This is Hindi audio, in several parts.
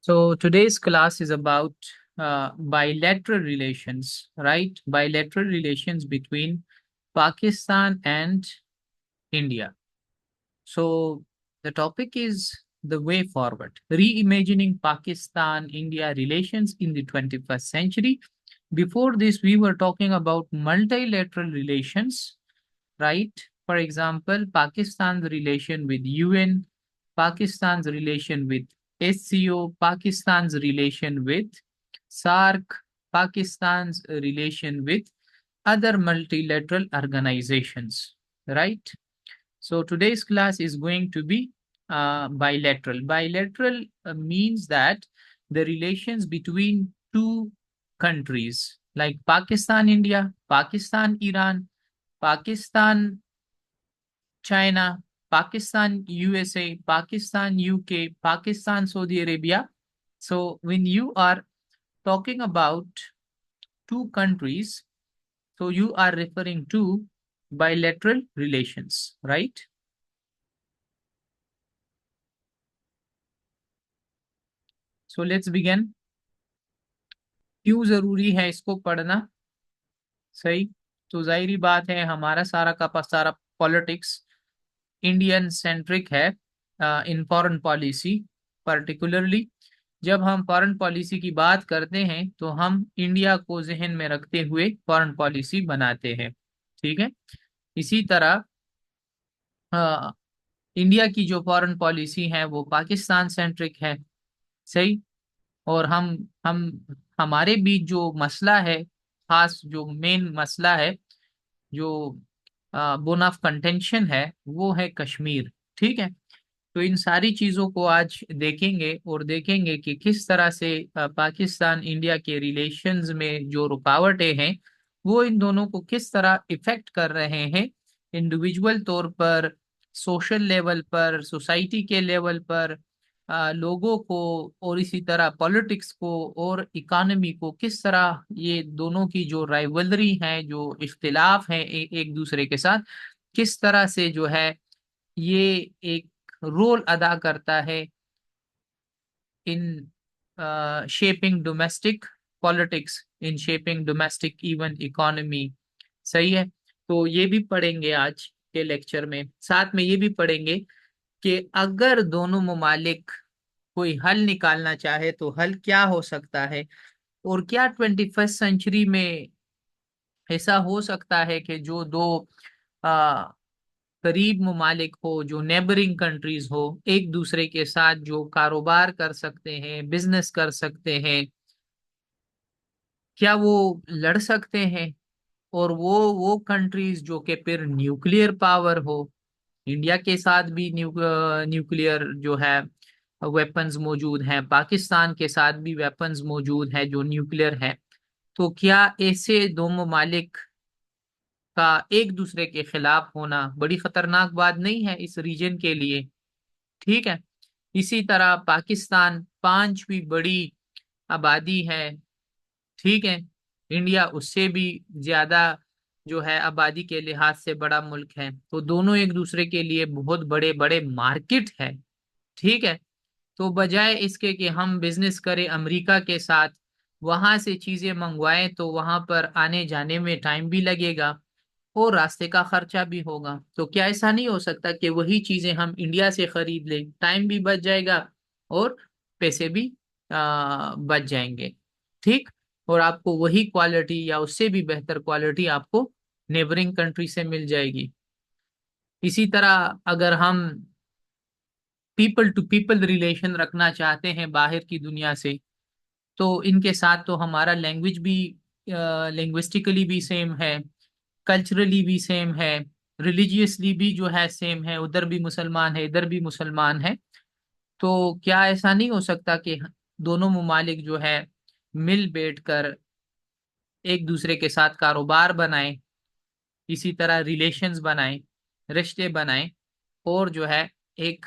So today's class is about bilateral relations, right? Bilateral relations between Pakistan and India. So the topic is the way forward, reimagining Pakistan-India relations in the 21st century. Before this, we were talking about multilateral relations, right? For example, Pakistan's relation with UN, Pakistan's relation with SCO, Pakistan's relation with SARC, Pakistan's relation with other multilateral organizations, right? So today's class is going to be bilateral. Bilateral means that the relations between two countries like Pakistan, India, Pakistan, Iran, Pakistan, China, Pakistan, USA, Pakistan, UK, Pakistan, Saudi Arabia. So when you are talking about two countries, so you are referring to bilateral relations, right? So let's begin. क्यों जरूरी है इसको पढ़ना? सही। तो जाहिर बात है हमारा सारा का सारा पॉलिटिक्स इंडियन सेंट्रिक है इन फॉरेन पॉलिसी। पर्टिकुलरली जब हम फॉरेन पॉलिसी की बात करते हैं तो हम इंडिया को जहन में रखते हुए फॉरेन पॉलिसी बनाते हैं। ठीक है। इसी तरह अ, इंडिया की जो फॉरेन पॉलिसी है वो पाकिस्तान सेंट्रिक है। सही। और हम हमारे बीच जो मसला है, खास जो मेन मसला है, जो बोन ऑफ कंटेंशन है, वो है कश्मीर। ठीक है। तो इन सारी चीजों को आज देखेंगे और देखेंगे कि किस तरह से पाकिस्तान इंडिया के रिलेशंस में जो रुकावटें हैं वो इन दोनों को किस तरह इफेक्ट कर रहे हैं, इंडिविजुअल तौर पर, सोशल लेवल पर, सोसाइटी के लेवल पर, लोगों को, और इसी तरह पॉलिटिक्स को और इकोनॉमी को किस तरह ये दोनों की जो राइवलरी है, जो इख्तिलाफ है एक दूसरे के साथ, किस तरह से जो है ये एक रोल अदा करता है in shaping domestic politics, in shaping domestic even economy. सही है। तो ये भी पढ़ेंगे आज के लेक्चर में। साथ में ये भी पढ़ेंगे कि अगर दोनों ममालिक कोई हल निकालना चाहे तो हल क्या हो सकता है, और क्या 21st सेंचुरी में ऐसा हो सकता है कि जो दो आ, करीब ममालिक हो, जो नेबरिंग कंट्रीज हो, एक दूसरे के साथ जो कारोबार कर सकते हैं, बिजनेस कर सकते हैं, क्या वो लड़ सकते हैं? और वो कंट्रीज जो कि फिर न्यूक्लियर पावर हो, इंडिया के साथ भी न्यूक्लियर जो है वेपन्स मौजूद हैं, पाकिस्तान के साथ भी वेपन्स मौजूद है जो न्यूक्लियर है, तो क्या ऐसे दो ममालिक का एक दूसरे के खिलाफ होना बड़ी खतरनाक बात नहीं है इस रीजन के लिए? ठीक है। इसी तरह पाकिस्तान पांचवी बड़ी आबादी है। ठीक है। इंडिया उससे भी ज्यादा जो है आबादी के लिहाज से बड़ा मुल्क है, तो दोनों एक दूसरे के लिए बहुत बड़े बड़े मार्केट है। ठीक है। तो बजाय इसके कि हम बिजनेस करें अमेरिका के साथ, वहां से चीजें मंगवाएं, तो वहां पर आने जाने में टाइम भी लगेगा और रास्ते का खर्चा भी होगा। तो क्या ऐसा नहीं हो सकता कि वही चीजें हम इंडिया से खरीद लें, टाइम भी बच जाएगा और पैसे भी बच जाएंगे। ठीक। और आपको वही क्वालिटी या उससे भी बेहतर क्वालिटी आपको नेबरिंग कंट्री से मिल जाएगी। इसी तरह अगर हम पीपल टू पीपल रिलेशन रखना चाहते हैं बाहर की दुनिया से, तो इनके साथ तो हमारा लैंग्वेज भी लिंग्विस्टिकली भी सेम है, कल्चरली भी सेम है, रिलीजियसली भी जो है सेम है, उधर भी मुसलमान है इधर भी मुसलमान है। तो क्या ऐसा नहीं हो सकता कि दोनों ममालिक जो है मिल बैठ कर एक दूसरे के साथ कारोबार बनाएं, इसी तरह रिलेशंस बनाएं, रिश्ते बनाएं, और जो है एक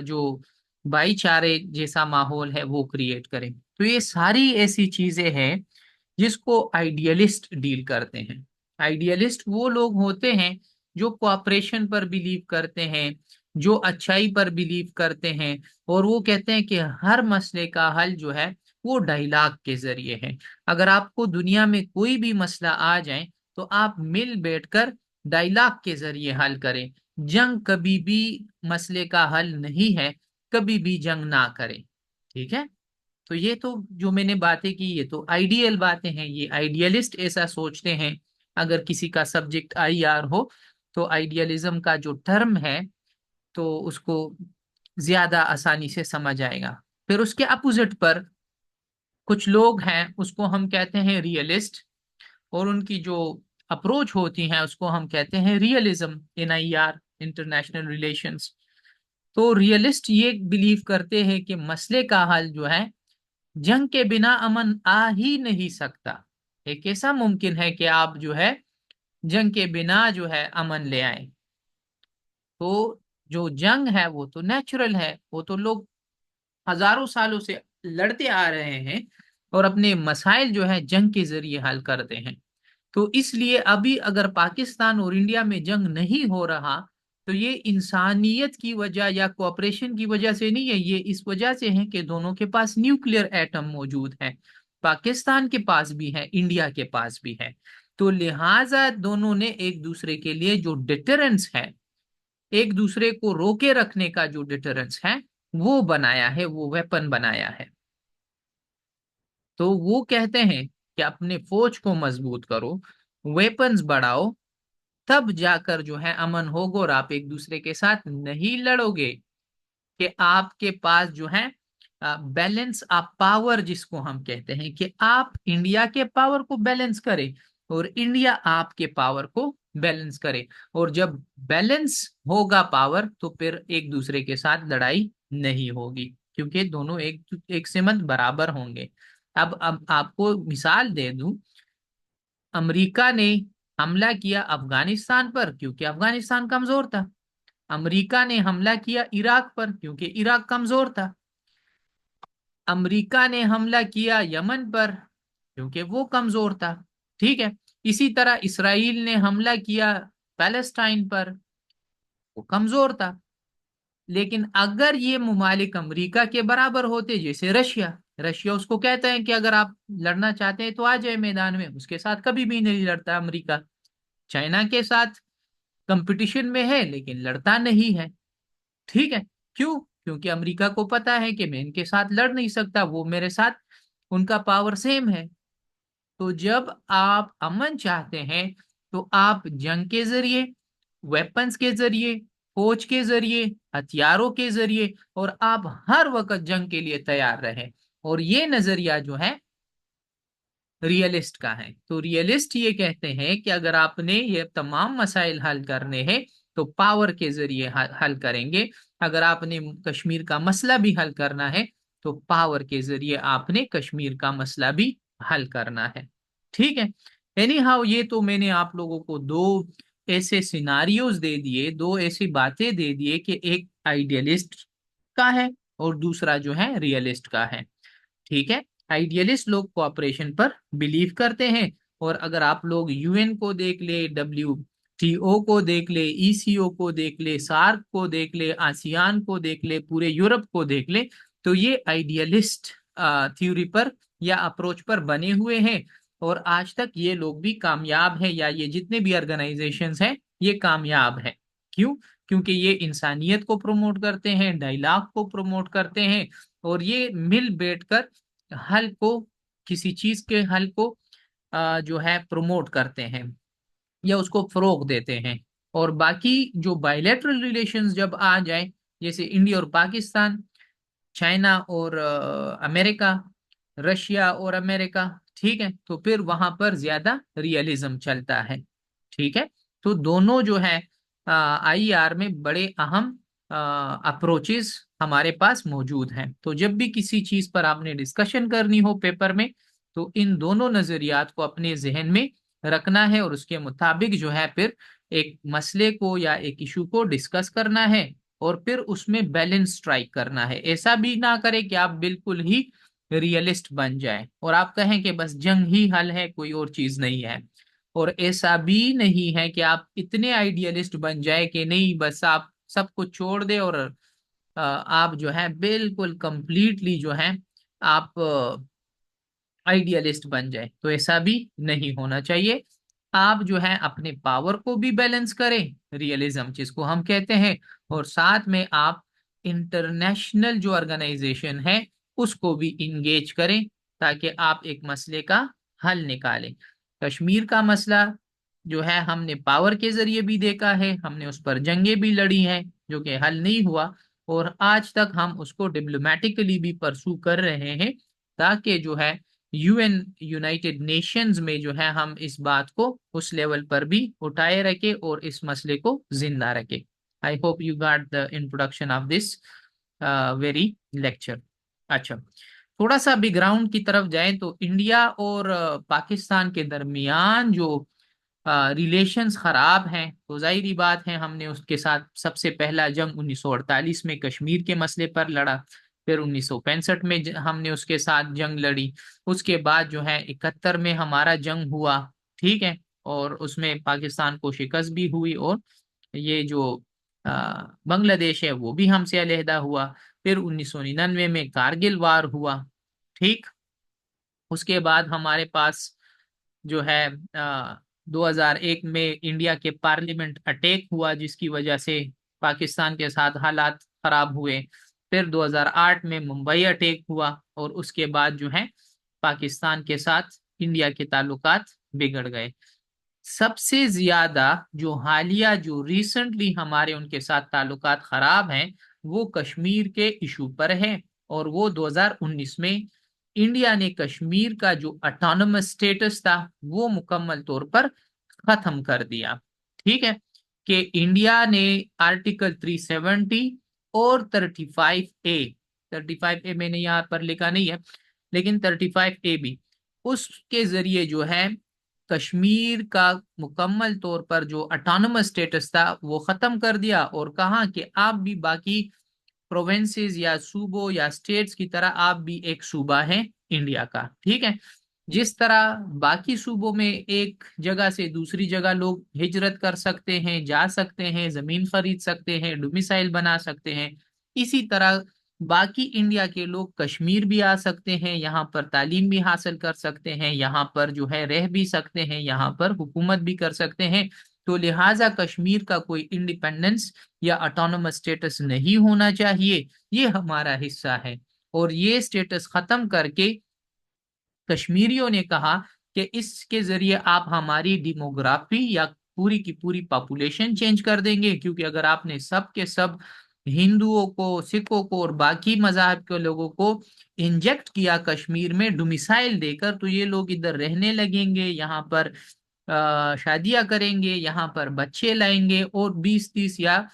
जो भाईचारे जैसा माहौल है वो क्रिएट करें? तो ये सारी ऐसी चीजें हैं जिसको आइडियलिस्ट डील करते हैं। आइडियलिस्ट वो लोग होते हैं जो कोऑपरेशन पर बिलीव करते हैं, जो अच्छाई पर बिलीव करते हैं, और वो कहते हैं कि हर मसले का हल जो है वो डायलॉग के जरिए है। अगर आपको दुनिया में कोई भी मसला आ जाए तो आप मिल बैठकर डायलॉग के जरिए हल करें। जंग कभी भी मसले का हल नहीं है, कभी भी जंग ना करें। ठीक है। तो ये तो जो मैंने बातें की ये तो आइडियल बातें हैं, ये आइडियलिस्ट ऐसा सोचते हैं। अगर किसी का सब्जेक्ट आईआर हो तो आइडियलिज्म का जो टर्म है तो उसको ज्यादा आसानी से समझ आएगा। फिर उसके अपोजिट पर कुछ लोग हैं, उसको हम कहते हैं रियलिस्ट, और उनकी जो अप्रोच होती है उसको हम कहते हैं रियलिज्म इन आईआर, इंटरनेशनल रिलेशंस। तो रियलिस्ट ये बिलीव करते हैं कि मसले का हल जो है, जंग के बिना अमन आ ही नहीं सकता। एक ऐसा मुमकिन है कि आप जो है जंग के बिना जो है अमन ले आए। तो जो जंग है वो तो नेचुरल है, वो तो लोग हजारों सालों से लड़ते आ रहे हैं और अपने मसाइल जो है जंग के जरिए हल करते हैं। तो इसलिए अभी अगर पाकिस्तान और इंडिया में जंग नहीं हो रहा तो ये इंसानियत की वजह या कोऑपरेशन की वजह से नहीं है, ये इस वजह से है कि दोनों के पास न्यूक्लियर एटम मौजूद है। पाकिस्तान के पास भी है, इंडिया के पास भी है। तो लिहाजा दोनों ने एक दूसरे के लिए जो डिटरेंस है, एक दूसरे को रोके रखने का जो डिटरेंस है वो बनाया है, वो वेपन बनाया है। तो वो कहते हैं कि अपने फौज को मजबूत करो, वेपन्स बढ़ाओ, तब जाकर जो है अमन होगा और आप एक दूसरे के साथ नहीं लड़ोगे। कि आपके पास जो है बैलेंस ऑफ पावर जिसको हम कहते हैं, कि आप इंडिया के पावर को बैलेंस करें और इंडिया आपके पावर को बैलेंस करे। और जब बैलेंस होगा पावर तो फिर एक दूसरे के साथ लड़ाई नहीं होगी, क्योंकि दोनों एक से मत बराबर होंगे। अब आपको मिसाल दे दूं, अमेरिका ने हमला किया अफगानिस्तान पर क्योंकि अफगानिस्तान कमजोर था। अमेरिका ने हमला किया इराक पर क्योंकि इराक कमजोर था। अमेरिका ने हमला किया यमन पर क्योंकि वो कमजोर था। ठीक है। इसी तरह इसराइल ने हमला किया पैलेस्टाइन पर, वो कमजोर था। लेकिन अगर ये मुमालिक अमेरिका के बराबर होते, जैसे रशिया, रशिया उसको कहते हैं कि अगर आप लड़ना चाहते हैं तो आ जाए मैदान में, उसके साथ कभी भी नहीं लड़ता अमेरिका। चाइना के साथ कंपटीशन में है लेकिन लड़ता नहीं है। ठीक है। क्यों? क्योंकि अमेरिका को पता है कि मैं इनके साथ लड़ नहीं सकता, वो मेरे साथ, उनका पावर सेम है। तो जब आप अमन चाहते हैं तो आप जंग के जरिए, वेपन्स के जरिए, फौज के जरिए, हथियारों के जरिए, और आप हर वक्त जंग के लिए तैयार रहें। और ये नजरिया जो है रियलिस्ट का है। तो रियलिस्ट ये कहते हैं कि अगर आपने ये तमाम मसाइल हल करने हैं तो पावर के जरिए हल करेंगे। अगर आपने कश्मीर का मसला भी हल करना है तो पावर के जरिए आपने कश्मीर का मसला भी हल करना है। ठीक है। एनी हाउ, ये तो मैंने आप लोगों को दो ऐसे सिनारियोज दे दिए, दो ऐसी बातें दे दिए कि एक आइडियलिस्ट का है और दूसरा जो है रियलिस्ट का है। ठीक है। आइडियलिस्ट लोग कोऑपरेशन पर बिलीव करते हैं, और अगर आप लोग यूएन को देख ले, WTO को देख ले, ECO को देख ले, सार्क को देख ले, आसियान को देख ले, पूरे यूरोप को देख ले, तो ये आइडियलिस्ट थ्योरी पर या अप्रोच पर बने हुए हैं। और आज तक ये लोग भी कामयाब हैं, या ये जितने भी ऑर्गेनाइजेशंस हैं ये कामयाब हैं। क्यों? क्योंकि ये इंसानियत को प्रमोट करते हैं, डायलॉग को प्रमोट करते हैं, और ये मिल बैठकर हल को, किसी चीज के हल को जो है प्रमोट करते हैं या उसको फरोग देते हैं। और बाकी जो बायलैटरल रिलेशंस जब आ जाए, जैसे इंडिया और पाकिस्तान, चाइना और अमेरिका, रशिया और अमेरिका, ठीक है, तो फिर वहां पर ज्यादा रियलिज्म चलता है। ठीक है। तो दोनों जो है आईआर में बड़े अहम अप्रोचेस हमारे पास मौजूद हैं। तो जब भी किसी चीज पर आपने डिस्कशन करनी हो पेपर में तो इन दोनों नजरियात को अपने जहन में रखना है और उसके मुताबिक जो है फिर एक मसले को या एक इशू को डिस्कस करना है, और फिर उसमें बैलेंस स्ट्राइक करना है। ऐसा भी ना करें कि आप बिल्कुल ही रियलिस्ट बन जाए और आप कहें कि बस जंग ही हल है, कोई और चीज नहीं है। और ऐसा भी नहीं है कि आप इतने आइडियलिस्ट बन जाए कि नहीं, बस आप सब कुछ छोड़ दे और आप जो है बिल्कुल कंप्लीटली जो है आप आइडियलिस्ट बन जाए। तो ऐसा भी नहीं होना चाहिए। आप जो है अपने पावर को भी बैलेंस करें, रियलिज्म जिसको हम कहते हैं, और साथ में आप इंटरनेशनल जो ऑर्गेनाइजेशन है उसको भी इंगेज करें, ताकि आप एक मसले का हल निकालें। कश्मीर का मसला जो है हमने पावर के जरिए भी देखा है, हमने उस पर जंगें भी लड़ी हैं जो कि हल नहीं हुआ, और आज तक हम उसको डिप्लोमेटिकली भी परसू कर रहे हैं, ताकि जो है यूएन यूनाइटेड नेशंस में जो है हम इस बात को उस लेवल पर भी उठाए रखे और इस मसले को जिंदा रखे। I hope you got the introduction of this very lecture. अच्छा, थोड़ा सा बैकग्राउंड की तरफ जाए तो इंडिया और पाकिस्तान के दरमियान जो रिलेशंस खराब हैं, तो जाहिर बात है हमने उसके साथ सबसे पहला जंग 1948 में कश्मीर के मसले पर लड़ा, फिर 1965 में हमने उसके साथ जंग लड़ी, उसके बाद जो है 71 में हमारा जंग हुआ, ठीक है, और उसमें पाकिस्तान को शिकस्त भी हुई, और ये जो बांग्लादेश है वो भी हमसे अलहदा हुआ। फिर 1999 में कारगिल वार हुआ, ठीक। उसके बाद हमारे पास जो है 2001 में इंडिया के पार्लियामेंट अटैक हुआ, जिसकी वजह से पाकिस्तान के साथ हालात खराब हुए। फिर 2008 में मुंबई अटैक हुआ, और उसके बाद जो है पाकिस्तान के साथ इंडिया के ताल्लुकात बिगड़ गए। सबसे ज्यादा जो हालिया जो रिसेंटली हमारे उनके साथ ताल्लुकात खराब हैं, वो कश्मीर के इशू पर है, और वो 2019 में इंडिया ने कश्मीर का जो ऑटोनोमस स्टेटस था वो मुकम्मल तौर पर खत्म कर दिया, ठीक है। कि इंडिया ने आर्टिकल 370 और 35A मैंने यहाँ पर लिखा नहीं है, लेकिन 35A भी, उसके जरिए जो है कश्मीर का मुकम्मल तौर पर जो ऑटोनोमस स्टेटस था वो खत्म कर दिया, और कहा कि आप भी बाकी प्रोविंसेस या सूबों या स्टेट्स की तरह आप भी एक सूबा है इंडिया का, ठीक है। जिस तरह बाकी सूबों में एक जगह से दूसरी जगह लोग हिजरत कर सकते हैं, जा सकते हैं, जमीन खरीद सकते हैं, डोमिसाइल बना सकते हैं, इसी तरह बाकी इंडिया के लोग कश्मीर भी आ सकते हैं, यहाँ पर तालीम भी हासिल कर सकते हैं, यहाँ पर जो है रह भी सकते हैं, यहाँ पर हुकूमत भी कर सकते हैं। तो लिहाजा कश्मीर का कोई इंडिपेंडेंस या ऑटोनोमस स्टेटस नहीं होना चाहिए, ये हमारा हिस्सा है। और ये स्टेटस खत्म करके कश्मीरियों ने कहा कि इसके जरिए आप हमारी डिमोग्राफी या पूरी की पूरी पॉपुलेशन चेंज कर देंगे, क्योंकि अगर आपने सब के सब हिंदुओं को, सिखों को और बाकी मजाहब के लोगों को इंजेक्ट किया कश्मीर में डोमिसाइल देकर, तो ये लोग इधर रहने लगेंगे, यहाँ पर शादियां करेंगे, यहाँ पर बच्चे लाएंगे, और 20-30 या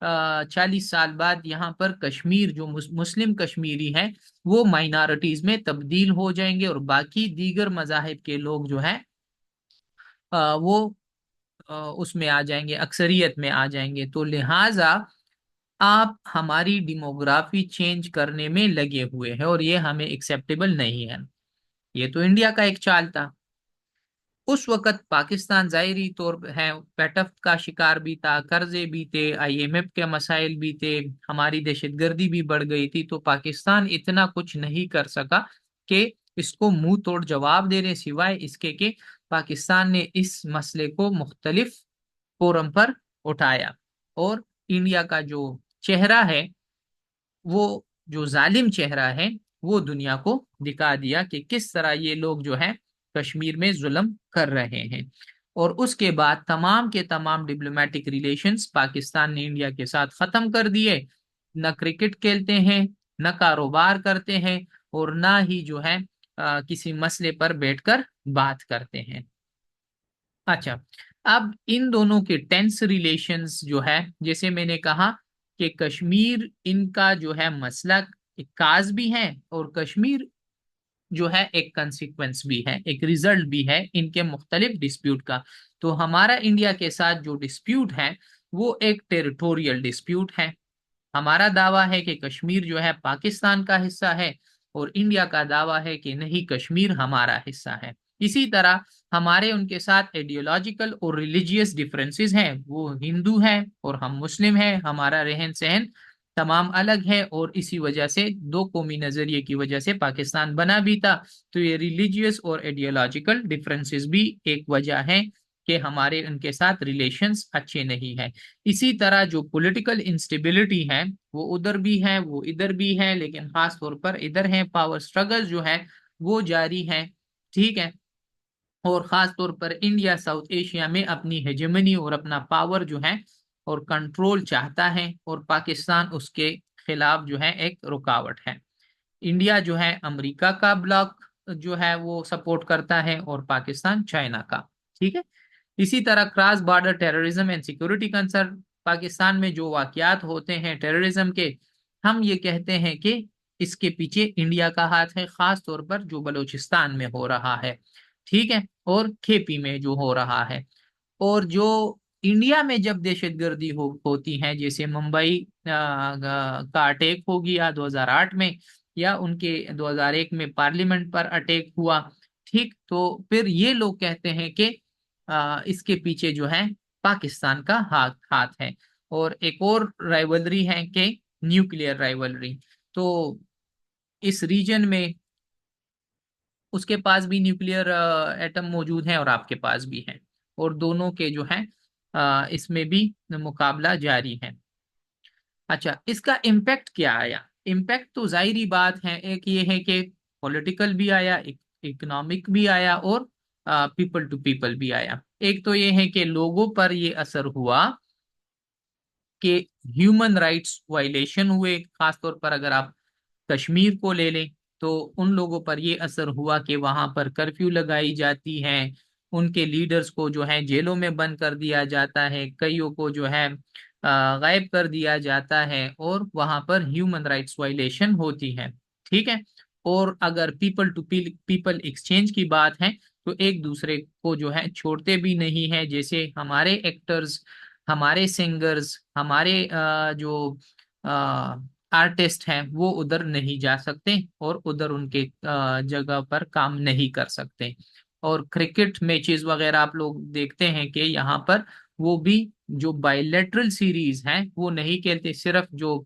40 साल बाद यहाँ पर कश्मीर जो मुस्लिम कश्मीरी हैं वो माइनॉरिटीज में तब्दील हो जाएंगे, और बाकी दीगर मजाहिब के लोग जो हैं वो उसमें आ जाएंगे, अक्सरियत में आ जाएंगे। तो लिहाजा आप हमारी डिमोग्राफी चेंज करने में लगे हुए हैं, और ये हमें एक्सेप्टेबल नहीं है। ये तो इंडिया का एक चाल था। उस वक्त पाकिस्तान जाहिरी तौर पे है पेटफ का शिकार भी था, कर्जे भी थे, आईएमएफ के मसाइल भी थे, हमारी दहशतगर्दी भी बढ़ गई थी, तो पाकिस्तान इतना कुछ नहीं कर सका कि इसको मुंह तोड़ जवाब देने सिवाय इसके कि पाकिस्तान ने इस मसले को मुख्तलिफ फोरम पर उठाया, और इंडिया का जो चेहरा है, वो जो जालिम चेहरा है, वो दुनिया को दिखा दिया कि किस तरह ये लोग जो है कश्मीर में जुल्म कर रहे हैं। और उसके बाद तमाम के तमाम डिप्लोमेटिक रिलेशंस पाकिस्तान ने इंडिया के साथ खत्म कर दिए। न क्रिकेट खेलते हैं, न कारोबार करते हैं, और ना ही जो है किसी मसले पर बैठकर बात करते हैं। अच्छा, अब इन दोनों के टेंस रिलेशंस जो है, जैसे मैंने कहा कि कश्मीर इनका जो है मसला एक काज भी है, और कश्मीर जो है एक कंसिक्वेंस भी है, एक रिजल्ट भी है इनके मुख्तलिफ डिस्प्यूट का। तो हमारा इंडिया के साथ जो डिस्प्यूट है वो एक टेरिटोरियल डिस्प्यूट है। हमारा दावा है कि कश्मीर जो है पाकिस्तान का हिस्सा है, और इंडिया का दावा है कि नहीं, कश्मीर हमारा हिस्सा है। इसी तरह हमारे उनके साथ आइडियोलॉजिकल और रिलीजियस डिफरेंसेस हैं। वो हिंदू हैं और हम मुस्लिम हैं, हमारा रहन सहन तमाम अलग है, और इसी वजह से दो कौमी नजरिए की वजह से पाकिस्तान बना भी था। तो ये रिलीजियस और आइडियोलॉजिकल डिफरेंसेस भी एक वजह है कि हमारे उनके साथ रिलेशंस अच्छे नहीं है। इसी तरह जो पॉलिटिकल इंस्टेबिलिटी है वो उधर भी है, वो इधर भी है, लेकिन खास तौर पर इधर है। पावर स्ट्रगल जो है वो जारी है, ठीक है। और खास तौर पर इंडिया साउथ एशिया में अपनी हेजेमनी और अपना पावर जो है और कंट्रोल चाहता है, और पाकिस्तान उसके खिलाफ जो है एक रुकावट है। इंडिया जो है अमेरिका का ब्लॉक जो है वो सपोर्ट करता है, और पाकिस्तान चाइना का, ठीक है। इसी तरह cross border terrorism and security concern, Pakistan में जो वाकयात होते हैं टेररिज्म के, हम ये कहते हैं कि इसके पीछे इंडिया का हाथ है, खास तौर पर जो बलूचिस्तान में हो रहा है, ठीक है, और केपी में जो हो रहा है। और जो इंडिया में जब दहशतगर्दी होती है, जैसे मुंबई का अटैक हो गया 2008 में, या उनके 2001 में पार्लियामेंट पर अटैक हुआ, ठीक, तो फिर ये लोग कहते हैं कि इसके पीछे जो है पाकिस्तान का हाथ हाथ है। और एक और राइवलरी है कि न्यूक्लियर राइवलरी। तो इस रीजन में उसके पास भी न्यूक्लियर एटम मौजूद है और आपके पास भी है, और दोनों के जो है इसमें भी मुकाबला जारी है। अच्छा, इसका इम्पैक्ट क्या आया? इम्पैक्ट तो जाहिरी बात है, एक ये है कि पॉलिटिकल भी आया, इकोनॉमिक भी आया, और पीपल टू पीपल भी आया। एक तो ये है कि लोगों पर ये असर हुआ कि ह्यूमन राइट्स वायलेशन हुए। खासतौर पर अगर आप कश्मीर को ले लें, तो उन लोगों पर ये असर हुआ कि वहां पर कर्फ्यू लगाई जाती है, उनके लीडर्स को जो है जेलों में बंद कर दिया जाता है, कईयों को जो है गायब कर दिया जाता है, और वहां पर ह्यूमन राइट्स वायलेशन होती है, ठीक है। और अगर पीपल टू पीपल एक्सचेंज की बात है, तो एक दूसरे को जो है छोड़ते भी नहीं है। जैसे हमारे एक्टर्स, हमारे सिंगर्स, हमारे जो आर्टिस्ट हैं वो उधर नहीं जा सकते, और उधर उनके जगह पर काम नहीं कर सकते। और क्रिकेट मैचेस वगैरह आप लोग देखते हैं कि यहाँ पर वो भी जो बायलैटरल सीरीज हैं वो नहीं खेलते। सिर्फ जो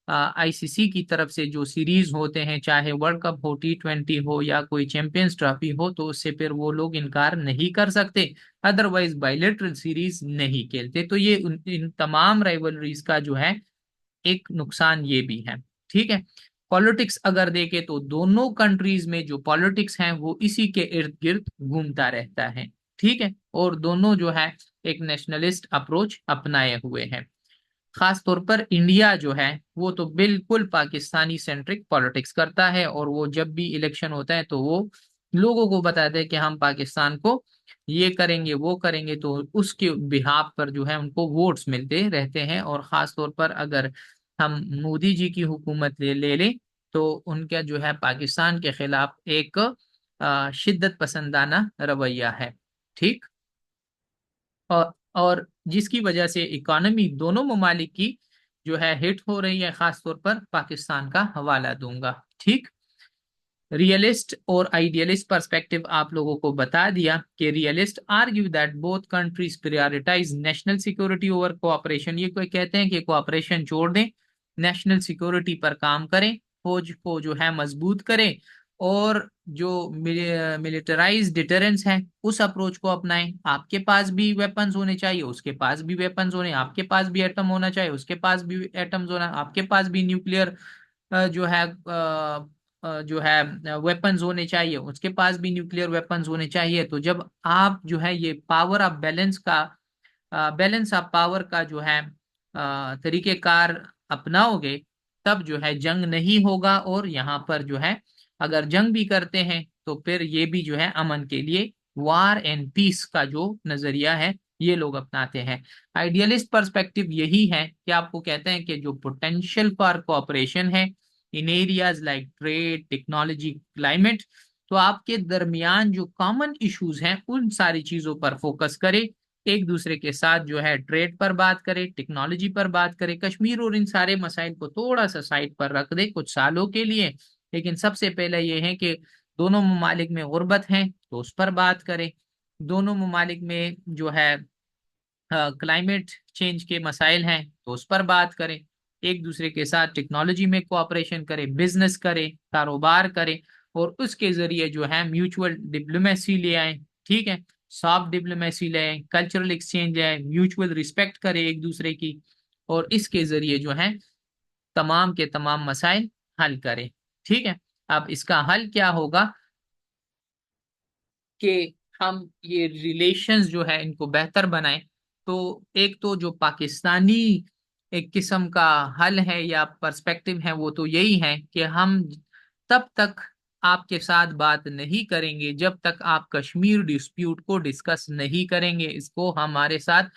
आईसीसी की तरफ से जो सीरीज होते हैं, चाहे वर्ल्ड कप हो, T20 हो, या कोई चैंपियंस ट्रॉफी हो, तो उससे फिर वो लोग इनकार नहीं कर सकते। अदरवाइज बायलैटरल सीरीज नहीं खेलते। तो ये इन तमाम राइवलरीज का जो है एक नुकसान ये भी है, ठीक है। पॉलिटिक्स अगर देखें तो दोनों कंट्रीज में जो पॉलिटिक्स है वो इसी के इर्द गिर्द घूमता रहता है, ठीक है। और दोनों जो है एक नेशनलिस्ट अप्रोच अपनाए हुए हैं। खास तौर पर इंडिया जो है वो तो बिल्कुल पाकिस्तानी सेंट्रिक पॉलिटिक्स करता है, और वो जब भी इलेक्शन होता है तो वो लोगों को बताते हैं कि हम पाकिस्तान को ये करेंगे वो करेंगे, तो उसके बिहाफ पर जो है उनको वोट्स मिलते रहते हैं। और खास तौर पर अगर हम मोदी जी की हुकूमत ले लें, तो उनका जो है पाकिस्तान के खिलाफ एक शिद्दत पसंदाना रवैया है, ठीक। और जिसकी वजह से इकोनॉमी दोनों ममालिक की जो है हिट हो रही है। खास तौर पर पाकिस्तान का हवाला दूंगा, ठीक। रियलिस्ट और आइडियलिस्ट पर्सपेक्टिव आप लोगों को बता दिया कि realist argue that both countries prioritise national security over cooperation. ये कोई कहते हैं कि कोऑपरेशन छोड़ दें, नेशनल सिक्योरिटी पर काम करें, फौज को जो है मजबूत करें, और जो मिलिटराइज डिटरेंस है उस अप्रोच को अपनाएं। आपके पास भी वेपन्स होने चाहिए, उसके पास भी वेपन्स होने, आपके पास भी एटम होना चाहिए, उसके पास भी एटम्स होना, आपके पास भी न्यूक्लियर जो है जो है वेपन्स होने चाहिए, उसके पास भी न्यूक्लियर वेपन्स होने चाहिए। तो जब आप जो है ये पावर ऑफ बैलेंस का बैलेंस ऑफ पावर का जो है तरीकेकार अपनाओगे, तब जो है जंग नहीं होगा। और यहाँ पर जो है अगर जंग भी करते हैं तो फिर ये भी जो है अमन के लिए वार एंड पीस का जो नजरिया है ये लोग अपनाते हैं। आइडियलिस्ट पर्सपेक्टिव यही है कि आपको कहते हैं कि जो पोटेंशियल फॉर कोऑपरेशन है in areas like trade, technology, climate, तो आपके दरमियान जो कॉमन इश्यूज हैं उन सारी चीजों पर फोकस करें। एक दूसरे के साथ जो है ट्रेड पर बात करें, टेक्नोलॉजी पर बात करें, कश्मीर और इन सारे मसाइल को थोड़ा सा साइड पर रख दे कुछ सालों के लिए। लेकिन सबसे पहले ये है कि दोनों ममालिक में गुर्बत है तो उस पर बात करें, दोनों ममालिक में जो है क्लाइमेट चेंज के मसाइल हैं तो उस पर बात करें, एक दूसरे के साथ टेक्नोलॉजी में कोऑपरेशन करें, बिजनेस करें, कारोबार करें, और उसके जरिए जो है म्यूचुअल डिप्लोमेसी ले आए। ठीक है, सॉफ्ट डिप्लोमेसी ले आए, कल्चरल एक्सचेंज है, म्यूचुअल रिस्पेक्ट करें एक दूसरे की, और इसके जरिए जो है तमाम के तमाम मसाइल हल करें। ठीक है, अब इसका हल क्या होगा कि हम ये रिलेशंस जो है इनको बेहतर बनाएं। तो एक तो जो पाकिस्तानी एक किस्म का हल है या पर्सपेक्टिव है वो तो यही है कि हम तब तक आपके साथ बात नहीं करेंगे जब तक आप कश्मीर डिस्प्यूट को डिस्कस नहीं करेंगे, इसको हमारे साथ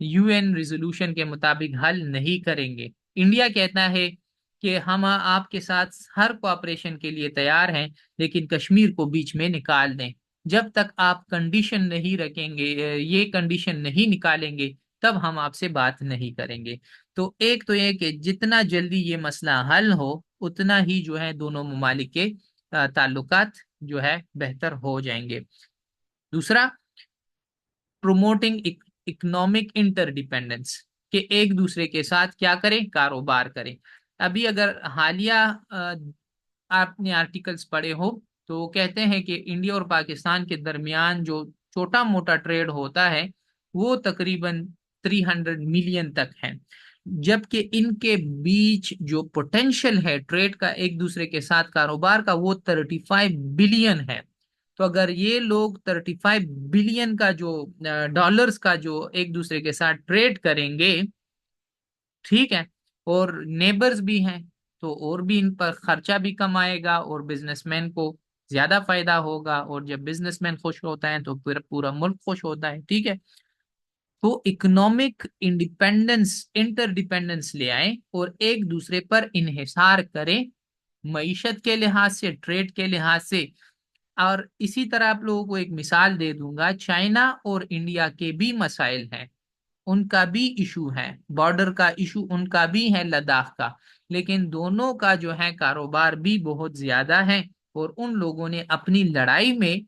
यूएन रिजोल्यूशन के मुताबिक हल नहीं करेंगे। इंडिया कहता है कि हम आपके साथ हर कोऑपरेशन के लिए तैयार हैं, लेकिन कश्मीर को बीच में निकाल दें। जब तक आप कंडीशन नहीं रखेंगे, ये कंडीशन नहीं निकालेंगे, तब हम आपसे बात नहीं करेंगे। तो एक तो ये कि जितना जल्दी ये मसला हल हो उतना ही जो है दोनों ममालिक के ताल्लुकात जो है बेहतर हो जाएंगे। दूसरा, प्रोमोटिंग इकोनॉमिक इंटरडिपेंडेंस, कि एक दूसरे के साथ क्या करें, कारोबार करें। अभी अगर हालिया आपने आर्टिकल्स पढ़े हो तो वो कहते हैं कि इंडिया और पाकिस्तान के दरमियान जो छोटा मोटा ट्रेड होता है वो तकरीबन 300 मिलियन तक है, जबकि इनके बीच जो पोटेंशियल है ट्रेड का एक दूसरे के साथ कारोबार का वो 35 बिलियन है। तो अगर ये लोग 35 बिलियन का जो डॉलर्स का जो एक दूसरे के साथ ट्रेड करेंगे, ठीक है, और नेबर्स भी हैं, तो और भी इन पर खर्चा भी कम आएगा और बिजनेसमैन को ज्यादा फायदा होगा, और जब बिजनेसमैन खुश होता है तो फिर पूरा मुल्क खुश होता है। ठीक है, तो इकोनॉमिक इंडिपेंडेंस इंटरडिपेंडेंस ले आए और एक दूसरे पर इन्हिसार करें, मईशत के लिहाज से, ट्रेड के लिहाज से। और इसी तरह आप लोगों को एक मिसाल दे दूंगा, चाइना और इंडिया के भी मसाइल हैं, उनका भी इशू है, बॉर्डर का इशू उनका भी है, लद्दाख का, लेकिन दोनों का जो है कारोबार भी बहुत ज्यादा है, और उन लोगों ने अपनी लड़ाई में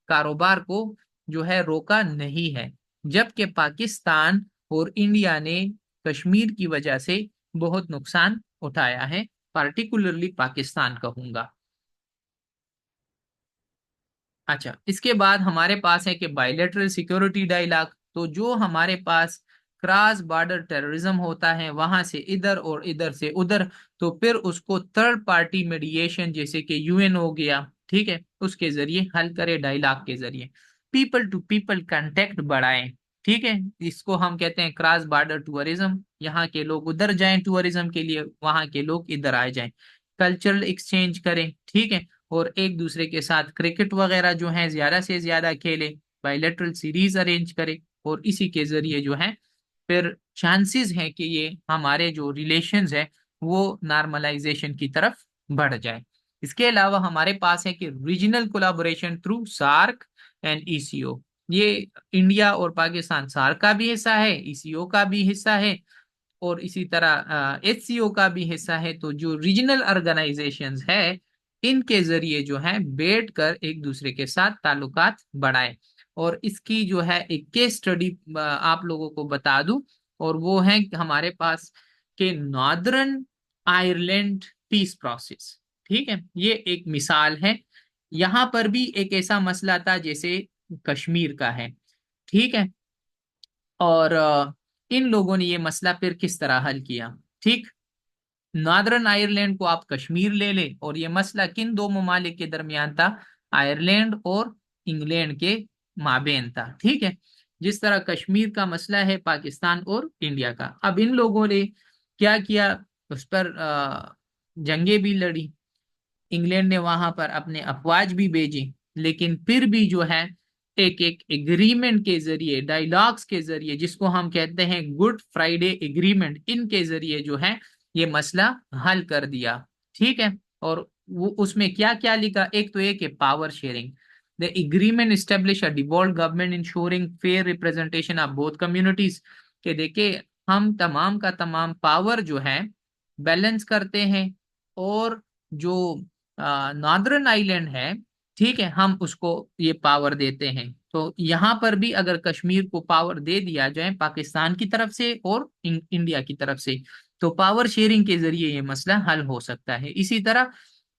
कारोबार को जो है रोका नहीं है, जबकि पाकिस्तान और इंडिया ने कश्मीर की वजह से बहुत नुकसान उठाया है, पार्टिकुलरली पाकिस्तान कहूंगा। अच्छा, इसके बाद हमारे पास है कि बायलैटरल सिक्योरिटी डायलॉग, तो जो हमारे पास क्रॉस बॉर्डर टेररिज्म होता है वहां से इधर और इधर से उधर, तो फिर उसको थर्ड पार्टी मीडिएशन जैसे कि यूएन हो गया, ठीक है, उसके जरिए हल करे, डायलॉग के जरिए पीपल टू पीपल कांटेक्ट बढ़ाएं। ठीक है, इसको हम कहते हैं क्रॉस बॉर्डर टूरिज्म, यहाँ के लोग उधर जाएं टूरिज्म के लिए, वहां के लोग इधर आ जाएं, कल्चरल एक्सचेंज करें। ठीक है, और एक दूसरे के साथ क्रिकेट वगैरह जो है ज्यादा से ज्यादा खेले, बायलैटरल सीरीज अरेंज करे, और इसी के जरिए जो है फिर चांसेस है कि ये हमारे जो रिलेशंस है वो नॉर्मलाइजेशन की तरफ बढ़ जाए। इसके अलावा हमारे पास है कि regional collaboration through SAARC and ECO, ये इंडिया और पाकिस्तान सार्क का भी हिस्सा है, ईसीओ का भी हिस्सा है, और इसी तरह एचसीओ का भी हिस्सा है। तो जो रीजनल ऑर्गेनाइजेशंस है इनके जरिए जो है बैठ कर एक दूसरे के साथ ताल्लुकात बढ़ाए। और इसकी जो है एक केस स्टडी आप लोगों को बता दूं, और वो है कि हमारे पास के नॉर्दर्न आयरलैंड पीस प्रोसेस। ठीक है, ये एक मिसाल है, यहाँ पर भी एक ऐसा मसला था जैसे कश्मीर का है। ठीक है, और इन लोगों ने ये मसला फिर किस तरह हल किया। ठीक, नॉर्दर्न आयरलैंड को आप कश्मीर ले ले, और ये मसला किन दो ममालिक के दरमियान था, आयरलैंड और इंग्लैंड के माबेन था। ठीक है, जिस तरह कश्मीर का मसला है पाकिस्तान और इंडिया का। अब इन लोगों ने क्या किया, उस पर जंगे भी लड़ी, इंग्लैंड ने वहां पर अपने अफवाज भी भेजी, लेकिन फिर भी जो है एक एक एग्रीमेंट के जरिए, डायलॉग्स के जरिए, जिसको हम कहते हैं गुड फ्राइडे एग्रीमेंट, इनके जरिए जो है ये मसला हल कर दिया। ठीक है, और वो उसमें क्या क्या लिखा, एक तो एक है power sharing, the agreement establish a devolve government ensuring fair representation of both communities, के देखे हम तमाम का तमाम पावर जो है बैलेंस करते हैं, और जो नॉर्दर्न आइलैंड है, ठीक है, हम उसको ये पावर देते हैं। तो यहाँ पर भी अगर कश्मीर को पावर दे दिया जाए पाकिस्तान की तरफ से और इंडिया की तरफ से, तो पावर शेयरिंग के जरिए ये मसला हल हो सकता है। इसी तरह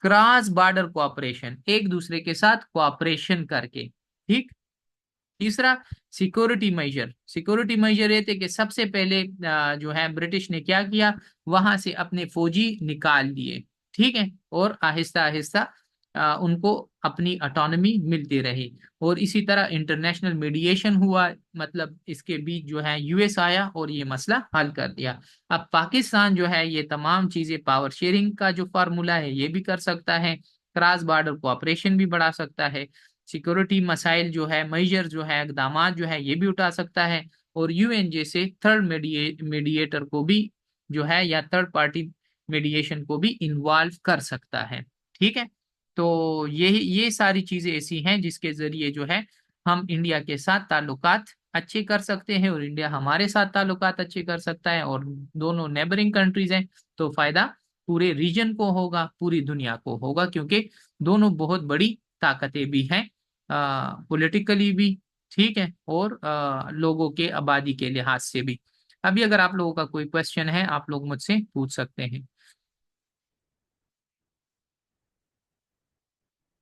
क्रॉस बॉर्डर कोऑपरेशन, एक दूसरे के साथ कोऑपरेशन करके। ठीक। तीसरा, सिक्योरिटी मेजर। सिक्योरिटी मेजर ये थे कि सबसे पहले जो है ब्रिटिश ने क्या किया, वहां से अपने फौजी निकाल दिए। ठीक है, और आहिस्ता आहिस्ता उनको अपनी ऑटोनॉमी मिलती रही। और इसी तरह इंटरनेशनल मीडिएशन हुआ, मतलब इसके बीच जो है यूएस आया और ये मसला हल कर दिया। अब पाकिस्तान जो है ये तमाम चीजें, पावर शेयरिंग का जो फार्मूला है ये भी कर सकता है, क्रॉस बॉर्डर कोऑपरेशन भी बढ़ा सकता है, सिक्योरिटी मसाइल जो है, मेजर जो है, इकदाम जो है ये भी उठा सकता है, और यूएन जैसे थर्ड मीडिएटर को भी जो है, या थर्ड पार्टी मीडिएशन को भी इन्वॉल्व कर सकता है। ठीक है। तो ये सारी चीजें ऐसी हैं जिसके जरिए जो है हम इंडिया के साथ ताल्लुकात अच्छे कर सकते हैं, और इंडिया हमारे साथ ताल्लुकात अच्छे कर सकता है, और दोनों नेबरिंग कंट्रीज हैं, तो फायदा पूरे रीजन को होगा, पूरी दुनिया को होगा, क्योंकि दोनों बहुत बड़ी ताकतें भी हैं, पॉलिटिकली भी। ठीक है, और लोगों के आबादी के लिहाज से भी। अभी अगर आप लोगों का कोई क्वेश्चन है, आप लोग मुझसे पूछ सकते हैं।